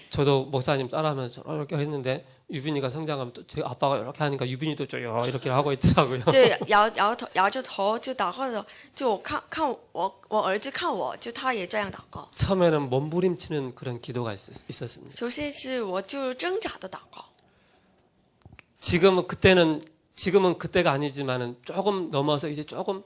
[SPEAKER 1] 저도 목사님 따라하면서 이렇게 했는데 유빈이가 성장하면 또 제 아빠가 이렇게 하니까 유빈이도 좀 이렇게 하고 있더라고요.
[SPEAKER 2] 就摇着头就祷告的，就我看我儿子看我，就他也这样祷告。
[SPEAKER 1] 처음에는 몸부림치는 그런 기도가 있었습니다.
[SPEAKER 2] 首先是我就挣扎的祷告。
[SPEAKER 1] 지금은 그때가 아니지만은 조금 넘어서 이제 조금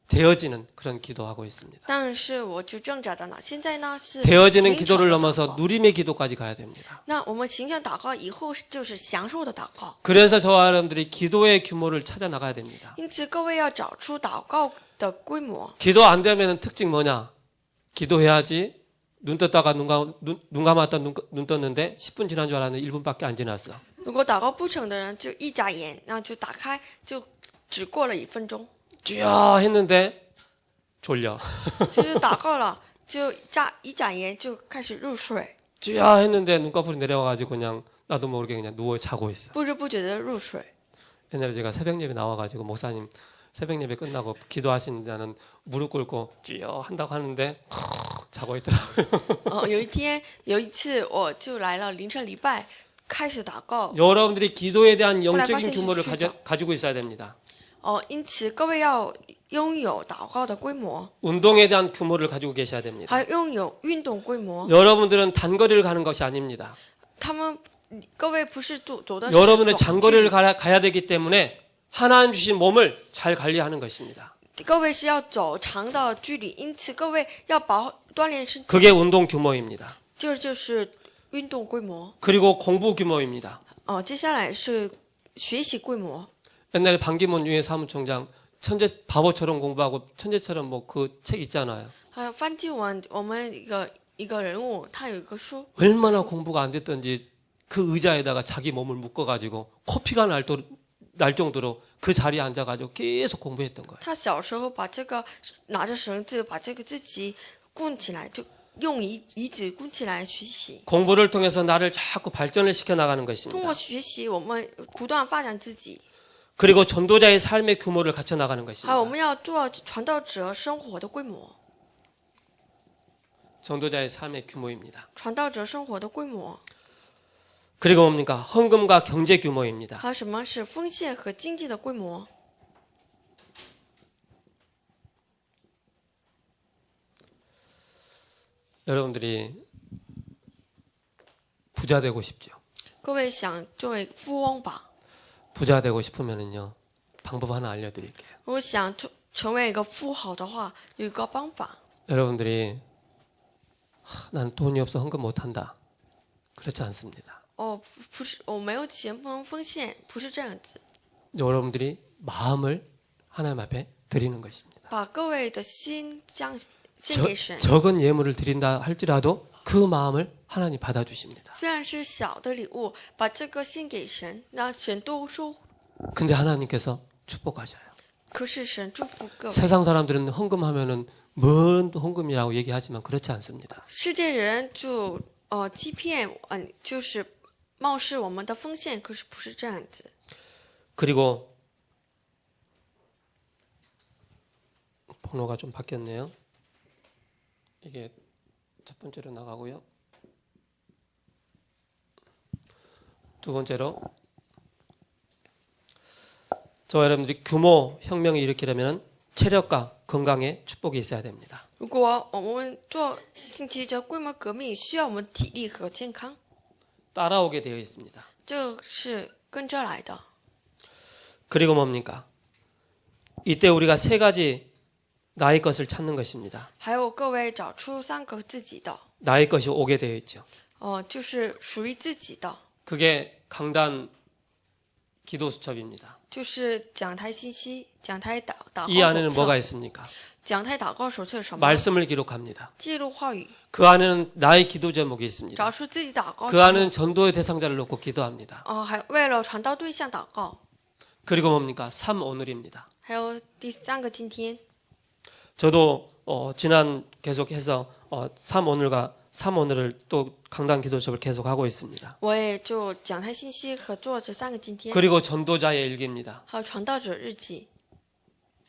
[SPEAKER 1] 되어지는 그런 기도하고 있습니다.
[SPEAKER 2] 但是我就挣扎的呢，现在呢是
[SPEAKER 1] 되어지는
[SPEAKER 2] 形成
[SPEAKER 1] 기도를
[SPEAKER 2] 的
[SPEAKER 1] 넘어서
[SPEAKER 2] 祷告。
[SPEAKER 1] 누림의 기도까지 가야 됩니다.
[SPEAKER 2] 那我们形成祷告以后就是享受的祷告。
[SPEAKER 1] 그래서 저와 여러분들이 기도의 규모를 찾아 나가야 됩니다.
[SPEAKER 2] 因此各位要找出祷告的规模。
[SPEAKER 1] 기도 안 되면 특징 뭐냐? 기도해야지 눈 떴다가 눈 감았다 눈 떴는데 10분 지난 줄 알았는데 1분밖에 안 지났어.
[SPEAKER 2] 如果祷告不成的人，就一眨眼，然后就打开，就只过了1分钟，
[SPEAKER 1] 쥐야 했는데 졸려.
[SPEAKER 2] 就是祷告了，就一眨眼就开始入睡，
[SPEAKER 1] 쥐야 했는데 눈꺼풀이 내려와가지고 그냥 나도 모르게 그냥 누워 자고 있어.
[SPEAKER 2] 不知不觉的入睡。
[SPEAKER 1] 옛날에 제가 새벽 예배 나와가지고 목사님 새벽 예배 끝나고 기도하시는 데는 무릎 꿇고 쥐요 한다고 하는데 자고 있더라고요.
[SPEAKER 2] 有一次我就来了凌晨礼拜，开始祷告。
[SPEAKER 1] 여러분들이 기도에 대한
[SPEAKER 2] 后来发
[SPEAKER 1] 영적인
[SPEAKER 2] 现是
[SPEAKER 1] 규모를
[SPEAKER 2] 睡着。
[SPEAKER 1] 가지고 있어야 됩니다.
[SPEAKER 2] 因此各位要拥有祷告的规模，
[SPEAKER 1] 운동에 대한 규모를 가지고 계셔야 됩니다.
[SPEAKER 2] 还有拥有运动规模。
[SPEAKER 1] 여러분들은 단거리를 가는 것이 아닙니다.
[SPEAKER 2] 各位不是走的是
[SPEAKER 1] 여러분의
[SPEAKER 2] 短
[SPEAKER 1] 장거리를
[SPEAKER 2] 距离
[SPEAKER 1] 가야 되기 때문에 하나님 주신 몸을 잘 관리하는 것입니다.
[SPEAKER 2] 各位是要走长的距离，因此各位要锻炼身体，
[SPEAKER 1] 그게 운동 규모입니다.
[SPEAKER 2] 就是运动规模。
[SPEAKER 1] 그리고 공부 규모입니다.
[SPEAKER 2] 接下来是学习规模。
[SPEAKER 1] 옛날에 반기문 유엔 사무총장 천재 바보처럼 공부하고 천재처럼 뭐 그 책 있잖아요.
[SPEAKER 2] 还有范继文，我们一个人物，他有一个书，
[SPEAKER 1] 얼마나 공부가 안 됐던지 그 의자에다가 자기 몸을 묶어가지고 코피가 날 정도로 그 자리에 앉아가지고 계속 공부했던 거예요.
[SPEAKER 2] 他小时候把这个拿着绳子把这个自己棍起来，就用椅子棍起来学习。
[SPEAKER 1] 공부를 통해서 나를 자꾸 발전을 시켜 나가는
[SPEAKER 2] 通
[SPEAKER 1] 것입니다.
[SPEAKER 2] 过学习，我们不断发展自己，
[SPEAKER 1] 그리고 전도자의 삶의 규모를 갖춰 나가는
[SPEAKER 2] 还有我
[SPEAKER 1] 것입니다.
[SPEAKER 2] 们要做传道者生活的规模，
[SPEAKER 1] 전도자의 삶의 규모입니다.
[SPEAKER 2] 传道者生活的规模。
[SPEAKER 1] 그리고 뭡니까? 헌금과 경제 규모입니다.
[SPEAKER 2] 还有什么是奉献和经济的规模？
[SPEAKER 1] 여러분들이 부자 되고 싶죠?
[SPEAKER 2] 各位想作为富翁吧？
[SPEAKER 1] 부자 되고 싶으면은요 방법 하나 알려드릴게요.
[SPEAKER 2] 如果想成为一个富豪的话，有一个方法。
[SPEAKER 1] 여러분들이 난 돈이 없어 헌금 못한다. 그렇지 않습니다.
[SPEAKER 2] 不是，我没有钱不能奉献，不是这样子。
[SPEAKER 1] 여러분들이 마음을 하나님 앞에 드리는 것입니다.
[SPEAKER 2] 把各位的心献给神。
[SPEAKER 1] 적은 예물을 드린다 할지라도 그 마음을 하나님 받아주십니다.
[SPEAKER 2] 虽然是小的礼物，把这个献给神，让神都收。
[SPEAKER 1] 근데 하나님께서 축복하셔요.
[SPEAKER 2] 可是神祝福各位。
[SPEAKER 1] 세상 사람들은 헌금하면은 뭔 헌금이라고 얘기하지만 그렇지 않습니다.
[SPEAKER 2] 世界人就欺骗，就是冒视我们的奉献，可是不是这样子。
[SPEAKER 1] 그리고 번호가 좀 바뀌었네요. 이게 첫 번째로 나가고요. 두 번째로 저와 여러분들이 규모 혁명을 일으키려면 체력과 건강에 축복이 있어야 됩니다.
[SPEAKER 2] 如果我们做近期这规模革命，需要我们体力和健康，
[SPEAKER 1] 따라오게 되어 있습니다.
[SPEAKER 2] 这是跟着来的。
[SPEAKER 1] 그리고 뭡니까? 이때 우리가 세 가지 나의 것을 찾는 것입니다.
[SPEAKER 2] 还有各位找出3个自己的，
[SPEAKER 1] 나의 것이 오게 되어 있죠.
[SPEAKER 2] 就是属于自己的，
[SPEAKER 1] 그게 강단 기도 수첩입니다.
[SPEAKER 2] 就是讲台信息、讲台祷告
[SPEAKER 1] 이 안에는
[SPEAKER 2] 手
[SPEAKER 1] 뭐가
[SPEAKER 2] 册。
[SPEAKER 1] 있습니까?
[SPEAKER 2] 讲台祷告手册是什么？
[SPEAKER 1] 말씀을 기록합니다.
[SPEAKER 2] 记录话语，
[SPEAKER 1] 그 안에는 나의 기도 제목이 있습니다.
[SPEAKER 2] 找出自己祷告
[SPEAKER 1] 그
[SPEAKER 2] 题目。
[SPEAKER 1] 안에는 전도의 대상자를 놓고 기도합니다.
[SPEAKER 2] 还为了传道对象祷告。
[SPEAKER 1] 그리고 뭡니까? 3 오늘입니다.
[SPEAKER 2] 还有第3个今天，
[SPEAKER 1] 저도 지난 계속해서 3 오늘을 또 강단 기도첩을 계속하고 있습니다.
[SPEAKER 2] 我也就讲台信息和做这3个今天，
[SPEAKER 1] 그리고 전도자의 일기입니다.
[SPEAKER 2] 还有传道者日记，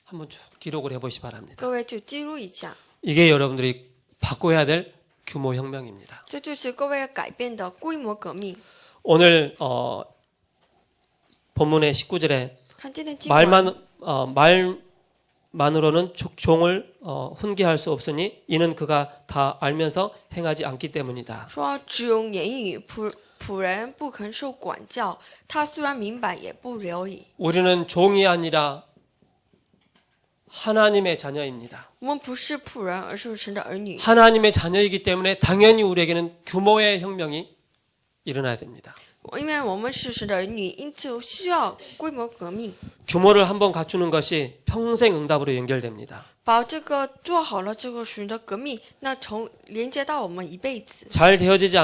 [SPEAKER 1] 한번 쭉 기록을 해보시 바랍니다.
[SPEAKER 2] 各位就记录一下。
[SPEAKER 1] 이게 여러분들이 바꿔야 될 규모 혁명입니다.
[SPEAKER 2] 这就是各位要改变的规模革命。
[SPEAKER 1] 오늘 본문의 19절에
[SPEAKER 2] 看今天经文，
[SPEAKER 1] 말만으로는 종을 훈계할 수 없으니 이는 그가 다 알면서 행하지 않기 때문이다.
[SPEAKER 2] 说只用言语，仆人不肯受管教，他虽然明白，也不留意。
[SPEAKER 1] 우리는 종이 아니라 하나님의 자녀입니다.
[SPEAKER 2] 我们不是仆人，而是神的儿女。
[SPEAKER 1] 하나님의 자녀이기 때문에 당연히 우리에게는 규모의 혁명이 일어나야 됩니다.
[SPEAKER 2] 因为我们是神的儿女，因此需要规模革命。
[SPEAKER 1] 규모를 한번 갖추는 것이 평생 응답으로 연결됩니다.
[SPEAKER 2] 把这个做好了，这个属灵的革命，那连接到我们一辈子。
[SPEAKER 1] 잘 되어지지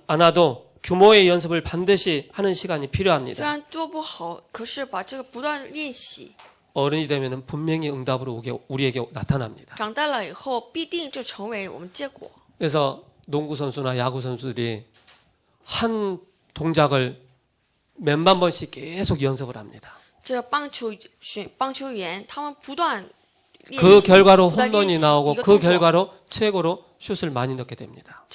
[SPEAKER 1] 않아도 규모의 연습을 반드시 하는 시간이
[SPEAKER 2] 虽
[SPEAKER 1] 필요합니다.
[SPEAKER 2] 然做不好，可是把这个不断练习，
[SPEAKER 1] 어른이 되면 분명히 응답으로 우리에게 나타납니다.
[SPEAKER 2] 长大了以后必定就成为我们结果。
[SPEAKER 1] 그래서 농구 선수나 야구 선수들이 한 동작을 몇만 번씩 계속 연습을 합니다.
[SPEAKER 2] 这棒球员，他们不断练习，
[SPEAKER 1] 그 결과로
[SPEAKER 2] 不断练
[SPEAKER 1] 홈런이
[SPEAKER 2] 习
[SPEAKER 1] 나오고
[SPEAKER 2] 一个
[SPEAKER 1] 그
[SPEAKER 2] 动作
[SPEAKER 1] 결과로 최고로 슛을 많이 넣게 됩니다.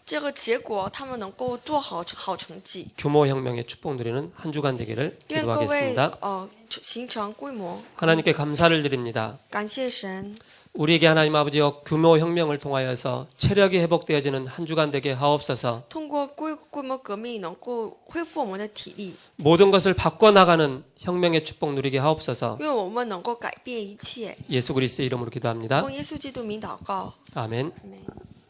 [SPEAKER 2] 这个结果，他们能够做好成绩。
[SPEAKER 1] 규모 혁명의 축복 누리는 한 주간 되기를
[SPEAKER 2] 愿各位
[SPEAKER 1] 기도하겠습니다.
[SPEAKER 2] 形成规模。
[SPEAKER 1] 하나님께 감사를 드립니다.
[SPEAKER 2] 感谢神，
[SPEAKER 1] 우리에게 하나님 아버지여 규모 혁명을 통하여서 체력이 회복되어지는 한 주간 되게 하옵소서.
[SPEAKER 2] 通过规模革命能够恢复我们的体力，
[SPEAKER 1] 모든 것을 바꿔나가는 혁명의 축복 누리게 하옵소서.
[SPEAKER 2] 因为我们能够改变一切。
[SPEAKER 1] 예수 그리스도의 이름으로 기도합니다.
[SPEAKER 2] 奉耶稣基督名祷告，
[SPEAKER 1] 아멘.
[SPEAKER 2] 阿门。